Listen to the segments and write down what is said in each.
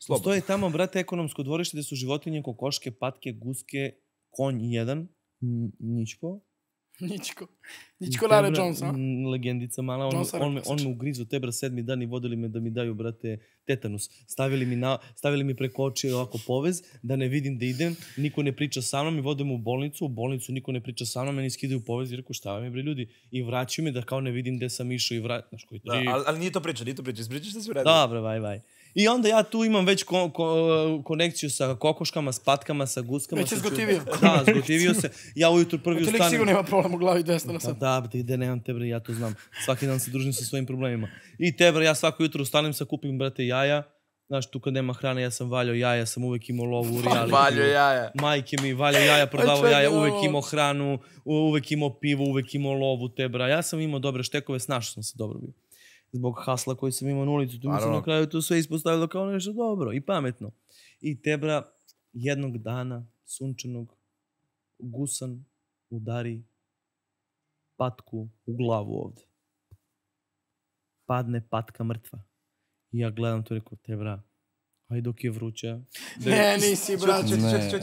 Postoje tamo, brate, ekonomsko dvorište gde su životinje, kokoške, patke, guske, konj jedan, Ničko. Ničko Lara Jonesa. Legendica mala, on me ugrizo tebra 7. dan i vodili me da mi daju, brate, tetanus. Stavili mi preko oči ovako povez, da ne vidim da idem, niko ne priča sa mnom i vode me u bolnicu niko ne priča sa mnom, meni skidaju povez i rekao šta vam je, bre, ljudi, i vraćaju me da kao ne vidim gde sam išao i znaš koji tri... Ali nije to priča, ispričaš šta si uradio. Dobre, vaj. I onda ja tu imam već konekciju sa kokoškama, s patkama, sa guskama. Već je zgotivio. Da, zgotivio se. Ja ujutru prvi ustanem. Lik sigurno nema problem u glavi desno na sad. Da, gde nemam te, bre, ja to znam. Svaki dan se družim sa svojim problemima. I te, bre, ja svako jutro ustanem, sakupim, brate, jaja. Znaš, tu kad nema hrane, ja sam valjao jaja, sam uvek imao lovu u reality. Valjao jaja. Majke mi, valjao jaja, prodavao jaja, uvek imao hranu, uvek imao pivo, uvek imao lovu, te, bre. Ja sam imao dobre štekove, snašao sam se dobro bio. Zbog hasla koji sam imao na ulicu, tu mi se na kraju to sve ispostavilo kao nešto dobro i pametno. I tebra jednog dana, sunčanog, gusan udari patku u glavu ovde. Padne patka mrtva. I ja gledam to i rekao, tebra, aj dok je vruća. Ne, nisi, brat.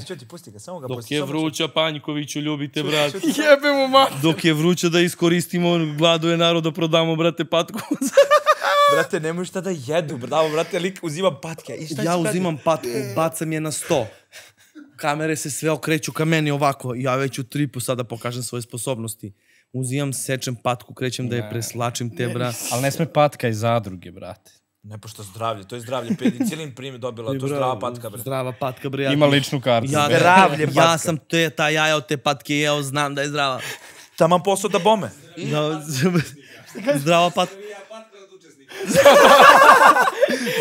Čuti, pusti ga, samo ga Dok pusti. je vruća, Panjkoviću, ljubite, brat. Jebe mu mat. Dok je vruća da iskoristimo, gladuje narod da prodamo, brate, patku. Brate, nemoj šta da jedu, brate, lik uzima patke. Ja uzimam patku, bacam je na sto. Kamere se sve okreću ka meni ovako. Ja već u tripu sada pokažem svoje sposobnosti. Uzimam, sečem patku, krećem da je preslačim te, bra. Ali ne sme patka iz zadruge, brate. Ne, pošto zdravlje, to je zdravlje. Penicilin primi dobila, to je zdrava patka, bre. Zdrava patka, bre. Ima ličnu kartu. Zdravlje patka. Ja sam ta jaja od te patke jeo, znam da je zdrava. Taman posao da bome. Zdrava patka.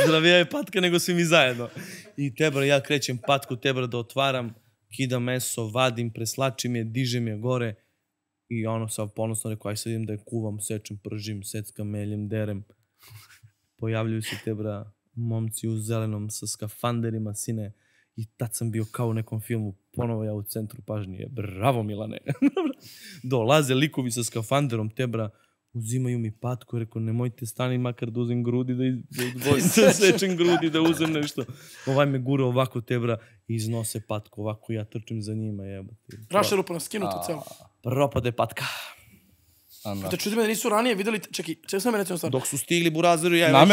Zdravija je patka nego svi mi zajedno. I tebra, ja krećem patku, tebra da otvaram, kidam meso, vadim, preslačim je, dižem je gore i ono sam ponosno rekao, aj sad idem da je kuvam, sečem, pržim, seckam, meljem, derem. Pojavljuju se tebra momci u zelenom sa skafanderima, sine, i tad sam bio kao u nekom filmu, ponovo ja u centru pažnje, bravo Milane. Dolaze likovi sa skafanderom, tebra, uzimaju mi patku, rekao, nemojte stani makar da uzem grudi, da sečem grudi, da uzem nešto. Ovaj me gura ovako, tebra, i iznose patku, ovako ja trčim za njima, jebate. Rašerupano, skinuto celo. Propade patka. Da čuti me da nisu ranije videli, čekaj, če sam me recimo stvar. Dok su stigli Burazeru, ja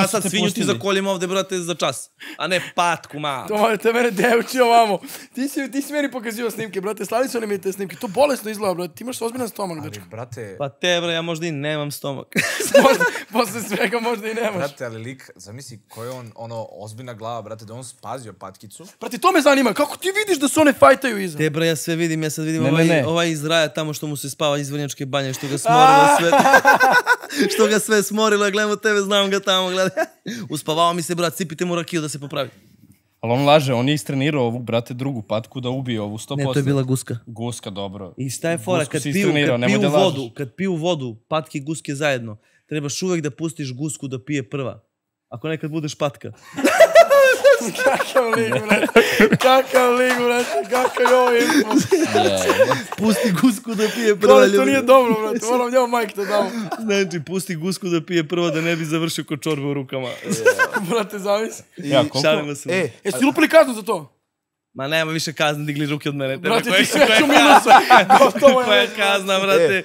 sad svinju ti zakoljem ovde, brate, za čas. A ne patku, ma. To te mene devči ovamo. Ti si meni pokazio snimke, brate, slavili su oni te snimke. To bolesno izgleda, brate, ti imaš ozbiljan stomak, dečko. Ali, brate... Pa tebra, ja možda i nemam stomak. Posle svega možda i nemaš. Brate, ali lik, zamisli koji je on, ozbiljna glava, brate, da on spazio patkicu. Brate, to me zanima, kako ti vidiš da se one fajtaju iza? Tebra, ja sve vidim, ja sad vidim ovaj iz raja tamo što mu se spava iz Vrnjačke banje, što ga smorilo sve. Što ga sve smorilo, gledamo tebe, znam ga tamo, gledaj. Uspavao mi se, brat, sipite mu rakiju da se popravi. Ali on laže, on je istrenirao ovu, brate, drugu patku da ubije ovu 100%. Ne, to je bila guska. Guska, dobro. I šta je fora, kad piju vodu, patke i guske zajedno, trebaš uvek da pustiš gusku da pije prva. Ako nekad budeš patka. Kakav lig, brate. Kakav je ovo info. Pusti gusku da pije prva. To nije dobro, brate. Moram njemu majke to damo. Znači, pusti gusku da pije prva da ne bi završio ko čorbe u rukama. Brate, zavis. Šalimo se. Jesi lupili kaznu za to? Ma nema više kazne, digli ruke od mene. Brate, ti sve ću minusa. Koja je kazna, brate?